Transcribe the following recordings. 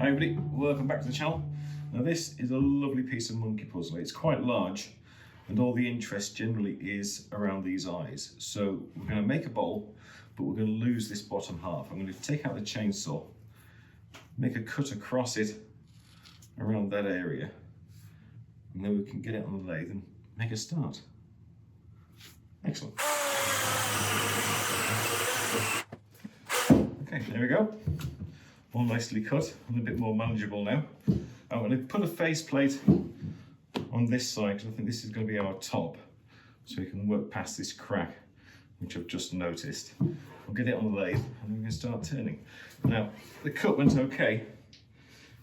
Hi everybody, welcome back to the channel. Now this is a lovely piece of monkey puzzle. It's quite large and all the interest generally is around these eyes. So we're going to make a bowl, but we're going to lose this bottom half. I'm going to take out the chainsaw, make a cut across it around that area, and then we can get it on the lathe and make a start. Excellent. Okay, there we go. All nicely cut and a bit more manageable now. I'm going to put a faceplate on this side because I think this is going to be our top, so we can work past this crack which I've just noticed. I'll get it on the lathe and then we can start turning. Now the cut went okay.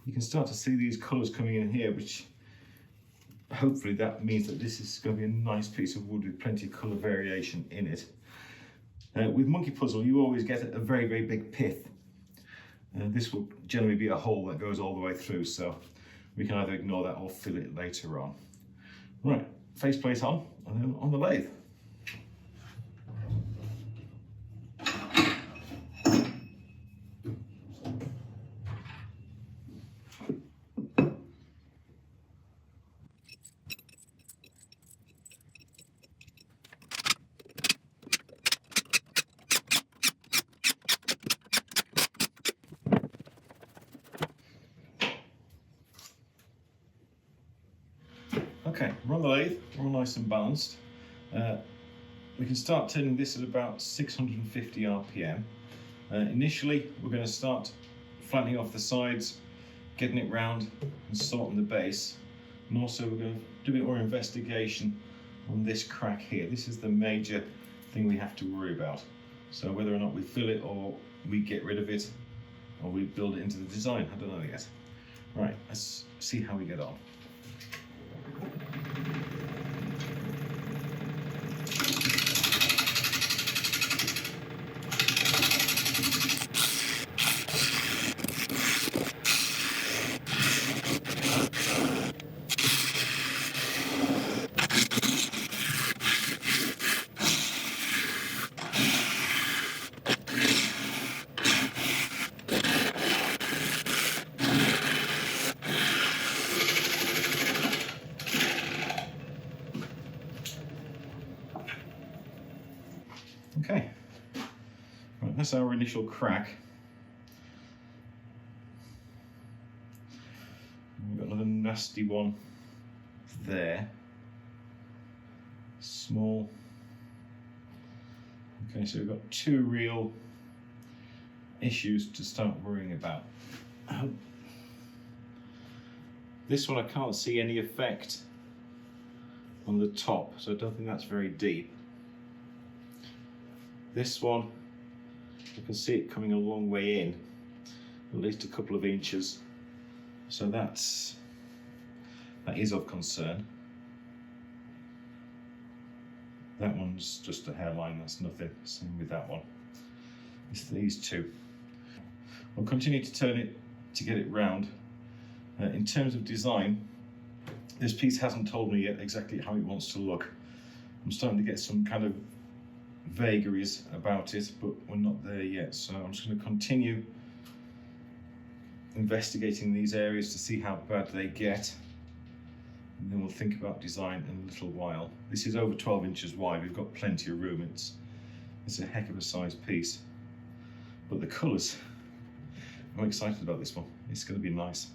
You can start to see these colours coming in here, which hopefully that means that this is going to be a nice piece of wood with plenty of colour variation in it. With monkey puzzle you always get a very big pith. This will generally be a hole that goes all the way through, so we can either ignore that or fill it later on. Right, faceplate on and then on the lathe. Okay, we're on the lathe, we're all nice and balanced. We can start turning this at about 650 RPM. Initially, we're going to start flattening off the sides, getting it round and sorting the base. And also we're going to do a bit more investigation on this crack here. This is the major thing we have to worry about. So whether or not we fill it or we get rid of it or we build it into the design, I don't know yet. Right, let's see how we get on. Okay, right, that's our initial crack. We've got another nasty one there. Small. Okay, so we've got two real issues to start worrying about. This one I can't see any effect on the top, so I don't think that's very deep. This one, you can see it coming a long way in, at least a couple of inches. So that is of concern. That one's just a hairline, that's nothing. Same with that one. It's these two. We'll continue to turn it to get it round. In terms of design, this piece hasn't told me yet exactly how it wants to look. I'm starting to get some kind of vagaries about it, but we're not there yet, so I'm just going to continue investigating these areas to see how bad they get, and then we'll think about design in a little while. This is over 12 inches wide, we've got plenty of room. It's a heck of a sized piece, but the colours, I'm excited about this one. It's going to be nice.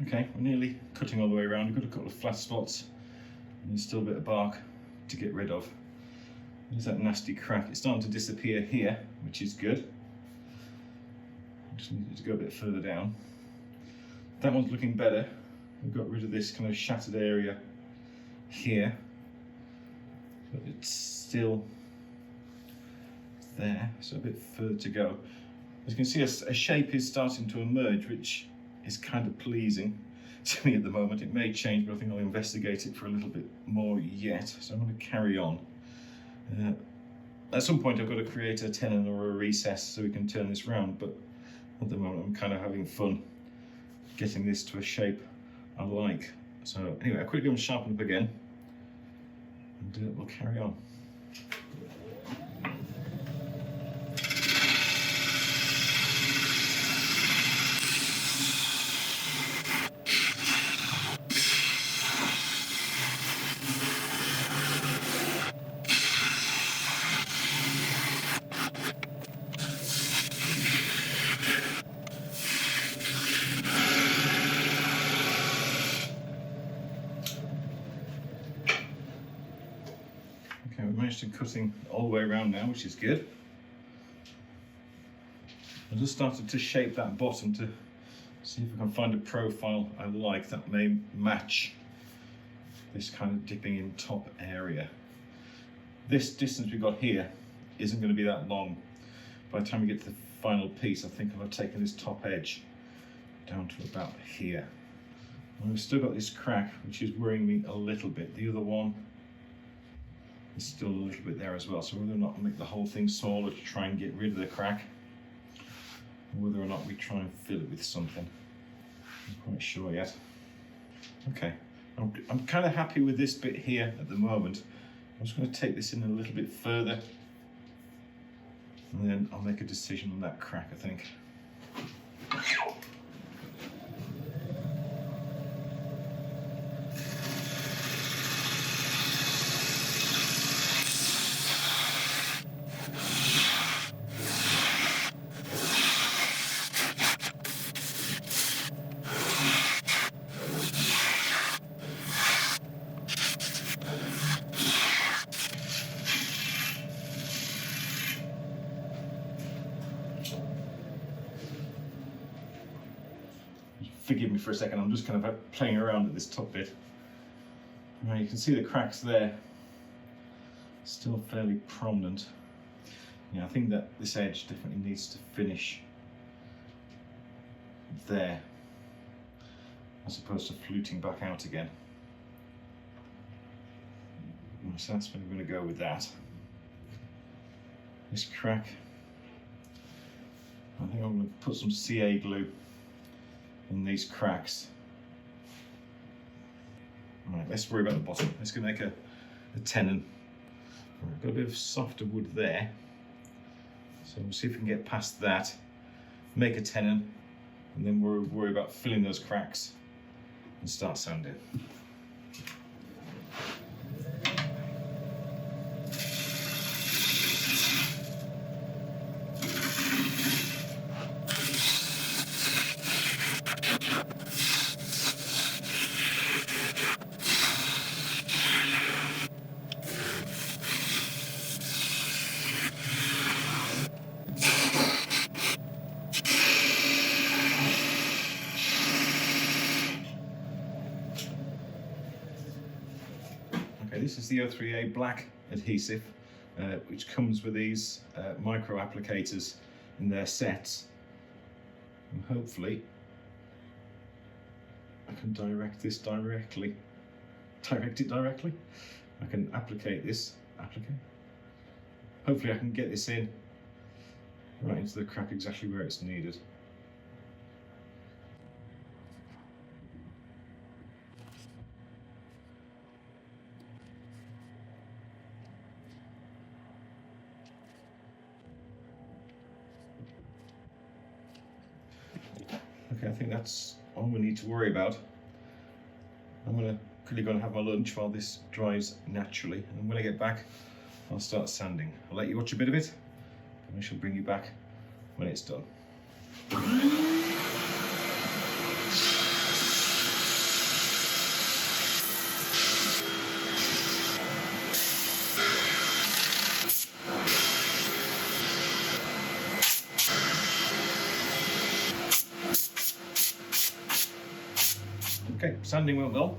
Okay, we're nearly cutting all the way around. We've got a couple of flat spots and there's still a bit of bark to get rid of. There's that nasty crack. It's starting to disappear here, which is good. Just need to go a bit further down. That one's looking better. We've got rid of this kind of shattered area here, but it's still there, so a bit further to go. As you can see, a shape is starting to emerge, which is kind of pleasing to me at the moment. It may change, but I think I'll investigate it for a little bit more yet. So I'm going to carry on. At some point I've got to create a tenon or a recess so we can turn this round, but at the moment I'm kind of having fun getting this to a shape I like. So anyway, I'll quickly sharpen up again and we'll carry on. Okay, we've managed to cutting all the way around now, which is good. I just started to shape that bottom to see if I can find a profile I like that may match this kind of dipping in top area. This distance we've got here isn't going to be that long. By the time we get to the final piece, I think I've taken this top edge down to about here. And we've still got this crack, which is worrying me a little bit. The other one is still a little bit there as well. So whether or not I make the whole thing smaller to try and get rid of the crack, or whether or not we try and fill it with something, I'm not quite sure yet. Okay, I'm kind of happy with this bit here at the moment. I'm just going to take this in a little bit further, and then I'll make a decision on that crack, I think. Forgive me for a second, I'm just kind of playing around at this top bit. Right, you can see the cracks there, still fairly prominent. Yeah, I think that this edge definitely needs to finish there, as opposed to fluting back out again. So that's where we're going to go with that. This crack, I think I'm going to put some CA glue in these cracks. Right, let's worry about the bottom. Let's go make a tenon. Right, got a bit of softer wood there, so we'll see if we can get past that, make a tenon, and then we'll worry about filling those cracks and start sanding. This is the O3A black adhesive, which comes with these micro applicators in their sets. And hopefully I can direct it directly. I can applicate this, Hopefully I can get this in right into the crack exactly where it's needed. Okay, I think that's all we need to worry about. I'm quickly going to have my lunch while this dries naturally, and when I get back I'll start sanding. I'll let you watch a bit of it, and I shall bring you back when it's done. Okay, sanding went well.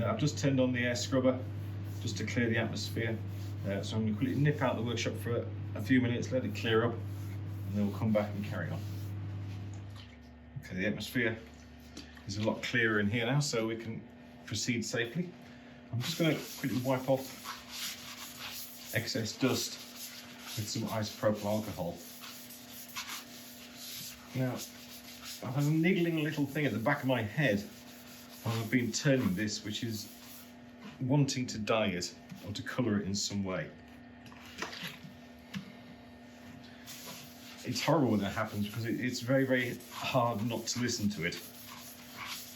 I've just turned on the air scrubber just to clear the atmosphere. So I'm going to quickly nip out the workshop for a few minutes, let it clear up, and then we'll come back and carry on. Okay, the atmosphere is a lot clearer in here now, so we can proceed safely. I'm just going to quickly wipe off excess dust with some isopropyl alcohol. Now, I have a niggling little thing at the back of my head while I've been turning this, which is wanting to dye it or to colour it in some way. It's horrible when that happens because it's very, very hard not to listen to it.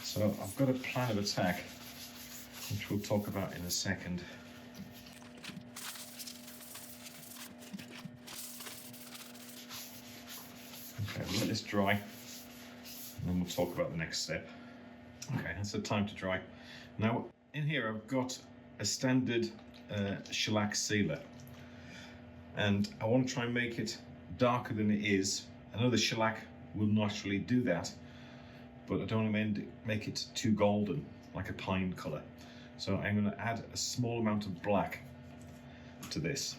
So I've got a plan of attack, which we'll talk about in a second. Okay, we'll let this dry, and then we'll talk about the next step. Okay, that's the time to dry. Now, in here I've got a standard shellac sealer, and I want to try and make it darker than it is. I know the shellac will naturally do that, but I don't want to make it too golden, like a pine colour. So I'm going to add a small amount of black to this.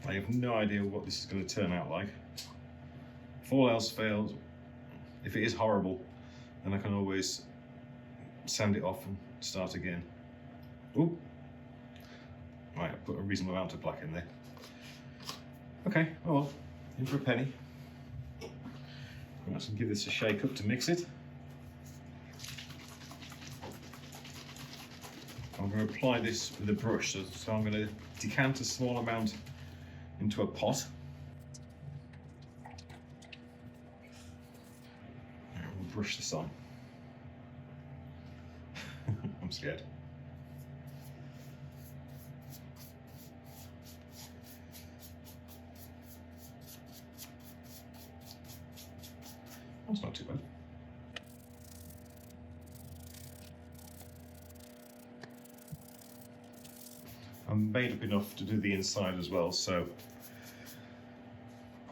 I have no idea what this is going to turn out like. If all else fails, if it is horrible, then I can always sand it off and start again. Ooh. Right, I've put a reasonable amount of black in there. Okay, well, in for a penny. Let's give this a shake up to mix it. I'm going to apply this with a brush, so I'm going to decant a small amount into a pot. And we'll brush this on. I'm scared. That's not too bad. I'm made up enough to do the inside as well, so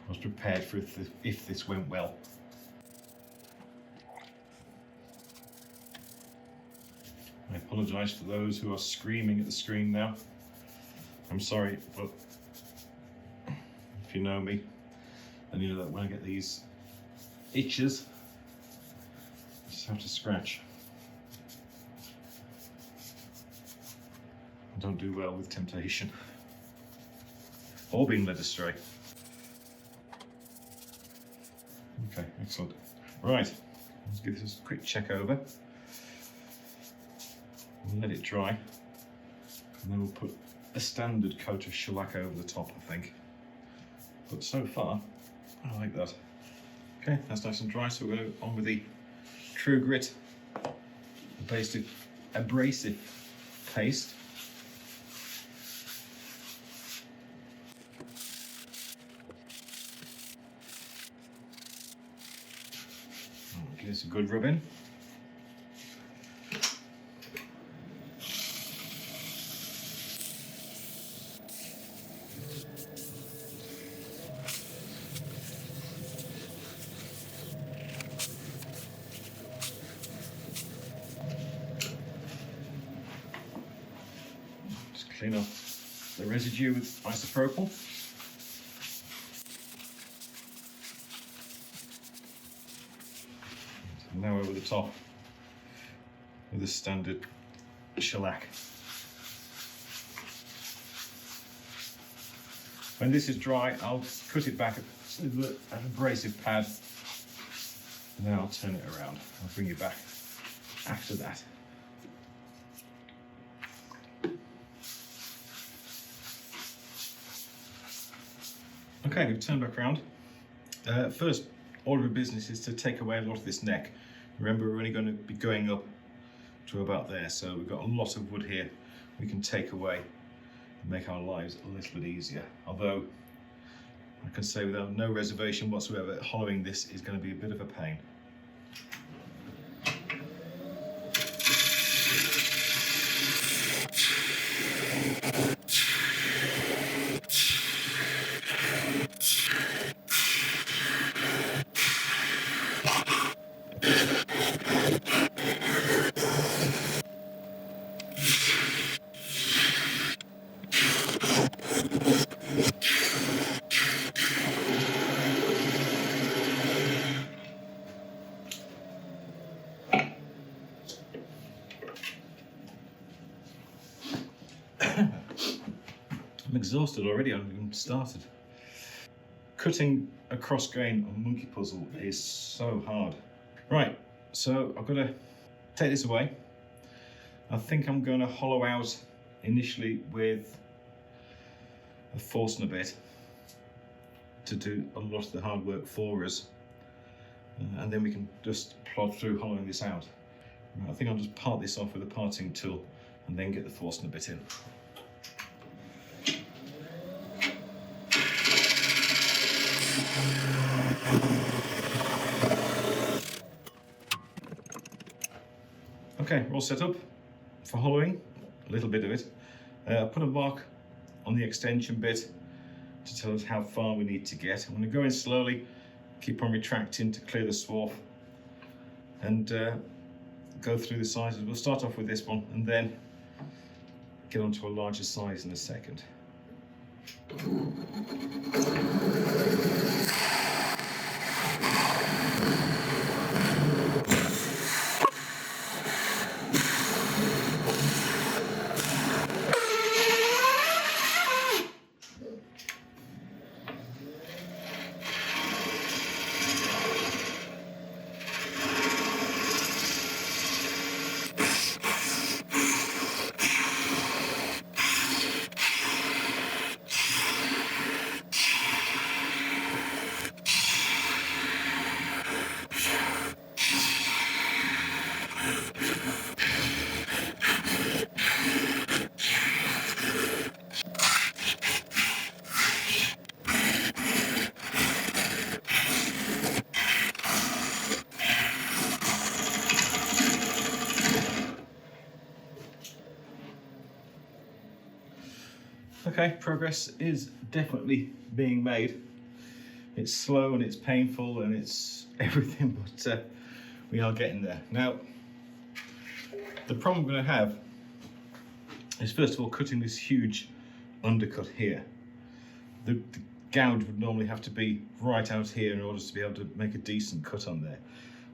I was prepared for if this went well. I apologise for those who are screaming at the screen now. I'm sorry, but if you know me, then you know that when I get these itches, I just have to scratch. I don't do well with temptation or being led astray. Okay, excellent. Right, let's give this a quick check over. We'll let it dry, and then we'll put a standard coat of shellac over the top, I think. But so far, I like that. Okay, that's nice and dry, so we're going on with the True Grit abrasive paste. Give this a good rub in. Clean up the residue with isopropyl. And now over the top with the standard shellac. When this is dry, I'll cut it back with an abrasive pad, and then I'll turn it around. I'll bring it back after that. Okay, we've turned back around. First order of business is to take away a lot of this neck. Remember, we're only going to be going up to about there, so we've got a lot of wood here we can take away and make our lives a little bit easier. Although, I can say without no reservation whatsoever, hollowing this is going to be a bit of a pain. I'm exhausted already, I haven't even started. Cutting a cross grain on monkey puzzle is so hard. Right, so I've got to take this away. I think I'm going to hollow out initially with a Forstner bit to do a lot of the hard work for us, and then we can just plod through hollowing this out. I think I'll just part this off with a parting tool and then get the Forstner bit in. Okay, we're all set up for hollowing, a little bit of it. I put a mark on the extension bit to tell us how far we need to get. I'm going to go in slowly, keep on retracting to clear the swarf, and go through the sizes. We'll start off with this one and then get onto a larger size in a second. Okay, progress is definitely being made. It's slow and it's painful and it's everything, but we are getting there. Now, the problem we're going to have is, first of all, cutting this huge undercut here. The gouge would normally have to be right out here in order to be able to make a decent cut on there.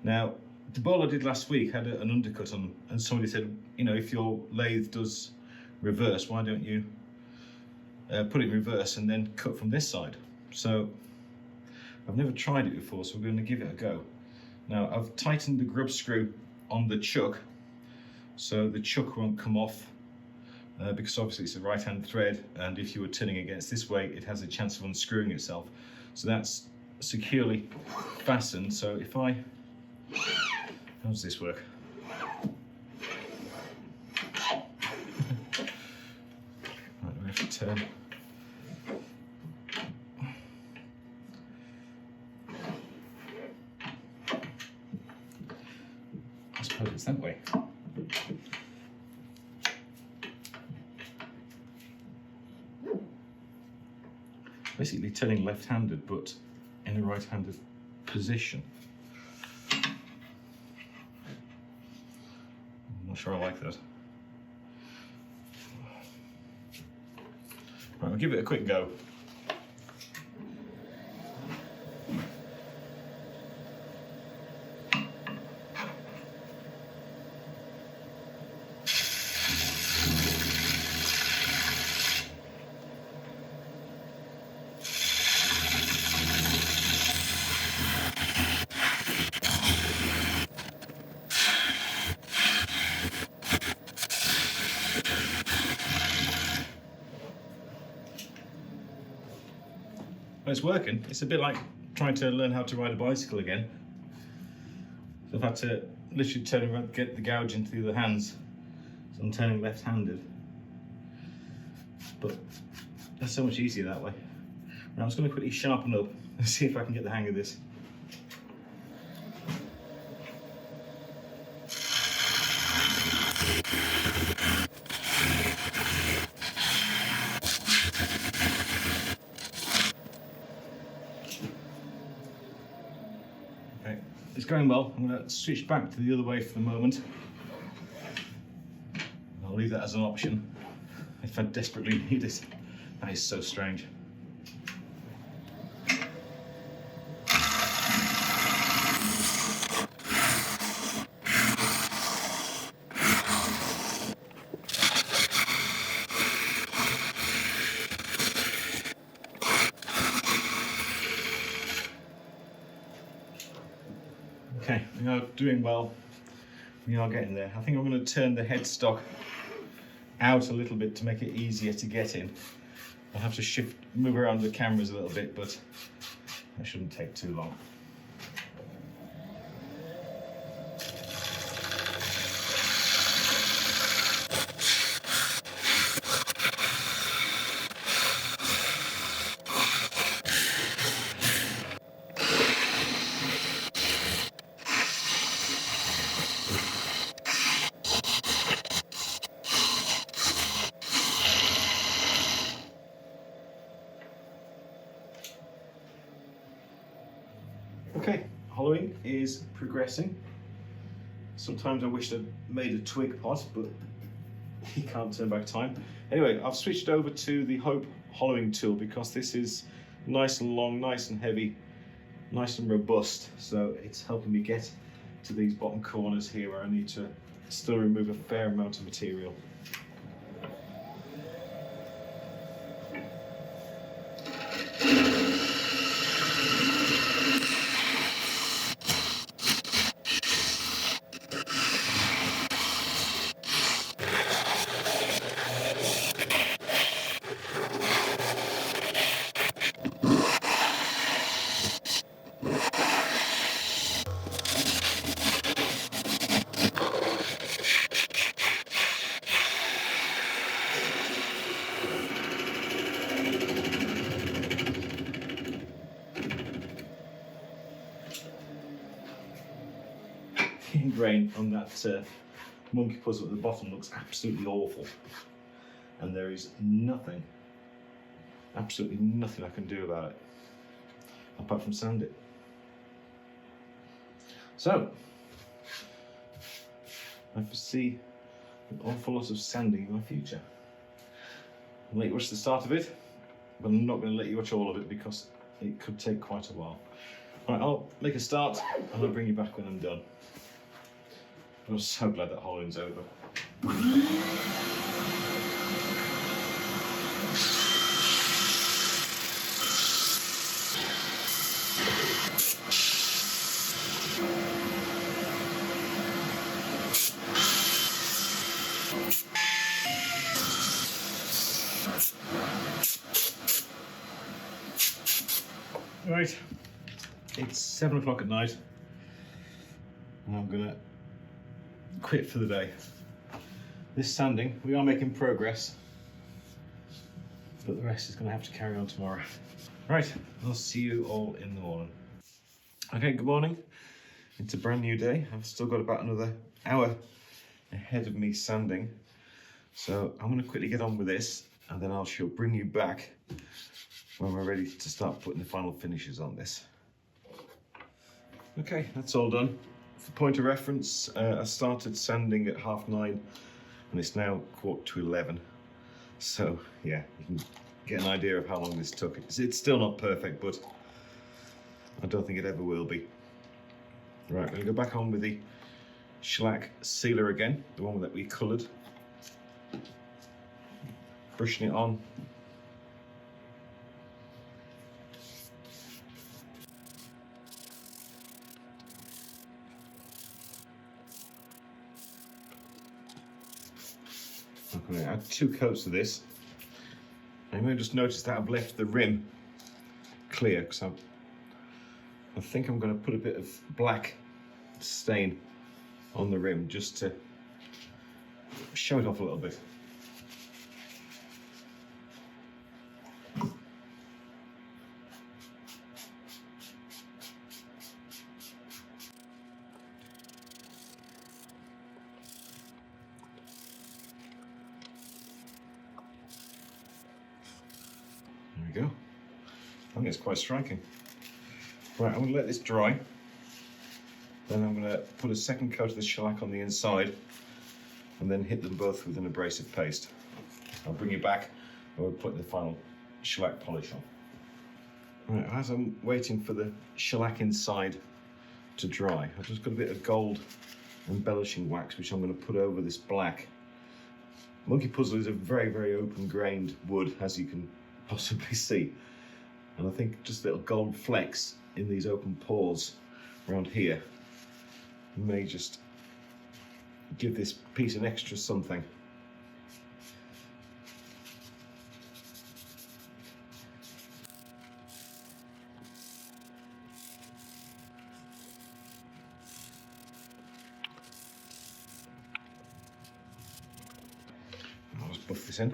Now, the bowl I did last week had an undercut on, and somebody said, you know, if your lathe does reverse, why don't you put it in reverse and then cut from this side? So I've never tried it before, so we're going to give it a go. Now, I've tightened the grub screw on the chuck so the chuck won't come off, because obviously it's a right hand thread, and if you were turning against this way it has a chance of unscrewing itself. So that's securely fastened. So if I, how does this work? Right, we have to turn. I suppose it's that way. Basically turning left-handed, but in a right-handed position. I'm not sure I like that. Right, we'll give it a quick go. Well, it's working. It's a bit like trying to learn how to ride a bicycle again. So I've had to literally turn around, get the gouge into the other hands. So I'm turning left-handed. But that's so much easier that way. Now I'm just going to quickly sharpen up and see if I can get the hang of this. It's going well. I'm going to switch back to the other way for the moment. I'll leave that as an option if I desperately need it. That is so strange. Okay, we are doing well. We are getting there. I think I'm going to turn the headstock out a little bit to make it easier to get in. I'll have to move around the cameras a little bit, but that shouldn't take too long. Okay, hollowing is progressing. Sometimes I wish I'd made a twig pot, but you can't turn back time. Anyway, I've switched over to the Hope hollowing tool because this is nice and long, nice and heavy, nice and robust. So it's helping me get to these bottom corners here where I need to still remove a fair amount of material. Grain on that monkey puzzle at the bottom looks absolutely awful, and there is nothing, absolutely nothing I can do about it apart from sand it. So I foresee an awful lot of sanding in my future. I'll let you watch the start of it, but I'm not going to let you watch all of it because it could take quite a while. Right, I'll make a start and I'll bring you back when I'm done. I'm so glad that hollowing's over. Right, it's 7 o'clock at night and I'm gonna quit for the day. This sanding, we are making progress, but the rest is going to have to carry on tomorrow. Right, I'll see you all in the morning. Okay, good morning. It's a brand new day. I've still got about another hour ahead of me sanding, so I'm going to quickly get on with this and then I shall bring you back when we're ready to start putting the final finishes on this. Okay, that's all done. For point of reference, I started sanding at 9:30 and it's now 11:15. So yeah, you can get an idea of how long this took. It's still not perfect, but I don't think it ever will be. Right, I'm going to go back on with the shellac sealer again, the one that we coloured. Brushing it on. I'm going to add 2 coats of this. You may just notice that I've left the rim clear because I think I'm going to put a bit of black stain on the rim just to show it off a little bit. There we go. I think it's quite striking. Right, I'm going to let this dry. Then I'm going to put a second coat of the shellac on the inside and then hit them both with an abrasive paste. I'll bring you back and we'll put the final shellac polish on. Right, as I'm waiting for the shellac inside to dry, I've just got a bit of gold embellishing wax which I'm going to put over this black. Monkey puzzle is a very, very open grained wood, as you can possibly see, and I think just little gold flecks in these open pores around here may just give this piece an extra something. I'll just buff this in.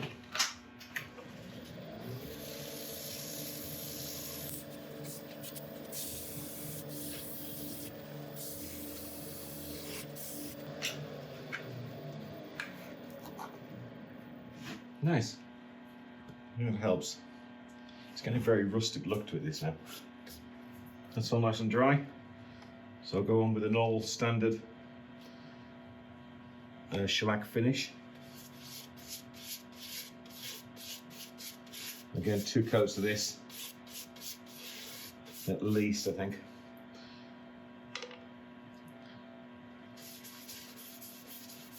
Nice. It helps. It's getting a very rustic look to it, this now. That's all nice and dry. So I'll go on with a normal standard shellac finish. Again, 2 coats of this, at least, I think.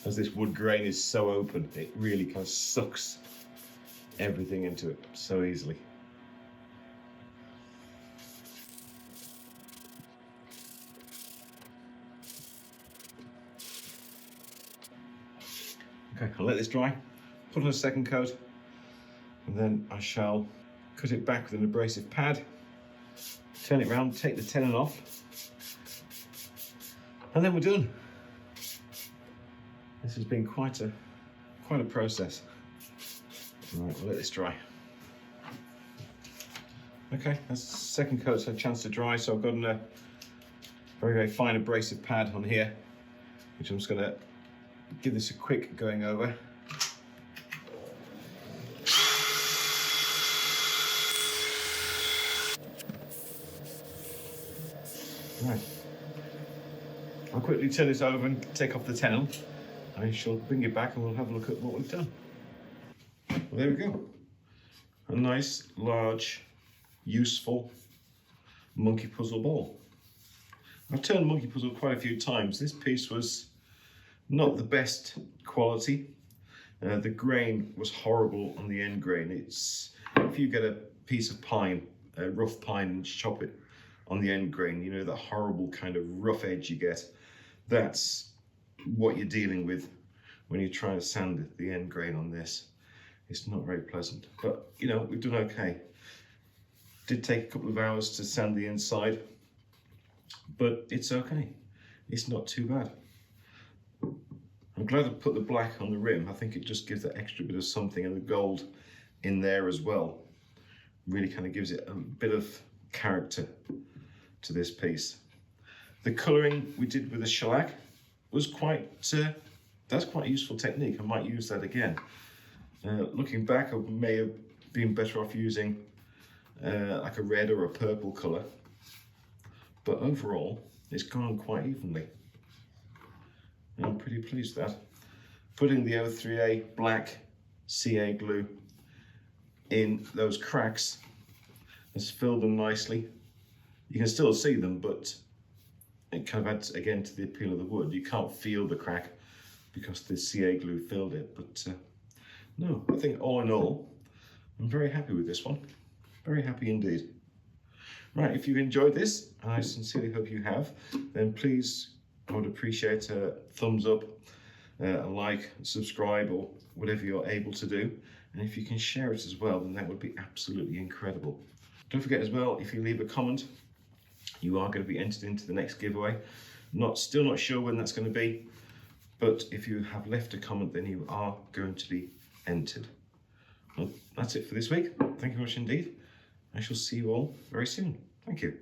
As this wood grain is so open, it really kind of sucks everything into it so easily. Okay, I'll let this dry, put on a second coat, and then I shall cut it back with an abrasive pad, turn it around, take the tenon off, and then we're done. This has been quite a process. Right, we'll let this dry. Okay, that's the second coat's had a chance to dry, so I've got a very fine abrasive pad on here, which I'm just going to give this a quick going over. Right. I'll quickly turn this over and take off the tenon. I shall bring it back and we'll have a look at what we've done. Well, there we go. A nice, large, useful monkey puzzle ball. I've turned monkey puzzle quite a few times. This piece was not the best quality. The grain was horrible on the end grain. It's, if you get a piece of pine, a rough pine, and chop it on the end grain, you know, that horrible kind of rough edge you get. That's what you're dealing with when you're trying to sand the end grain on this. It's not very pleasant, but you know, we've done okay. Did take a couple of hours to sand the inside, but it's okay. It's not too bad. I'm glad I put the black on the rim. I think it just gives that extra bit of something, and the gold in there as well really kind of gives it a bit of character to this piece. The colouring we did with the shellac was that's quite a useful technique. I might use that again. Looking back, I may have been better off using like a red or a purple colour, but overall it's gone quite evenly. And I'm pretty pleased with that. Putting the O3A black CA glue in those cracks has filled them nicely. You can still see them, but it kind of adds again to the appeal of the wood. You can't feel the crack because the CA glue filled it, but no, I think all in all, I'm very happy with this one. Very happy indeed. Right, if you've enjoyed this, and I sincerely hope you have, then please, I would appreciate a thumbs up, a like, subscribe, or whatever you're able to do. And if you can share it as well, then that would be absolutely incredible. Don't forget as well, if you leave a comment, you are going to be entered into the next giveaway. Still not sure when that's going to be, but if you have left a comment, then you are going to be entered. Well, that's it for this week. Thank you very much indeed. I shall see you all very soon. Thank you.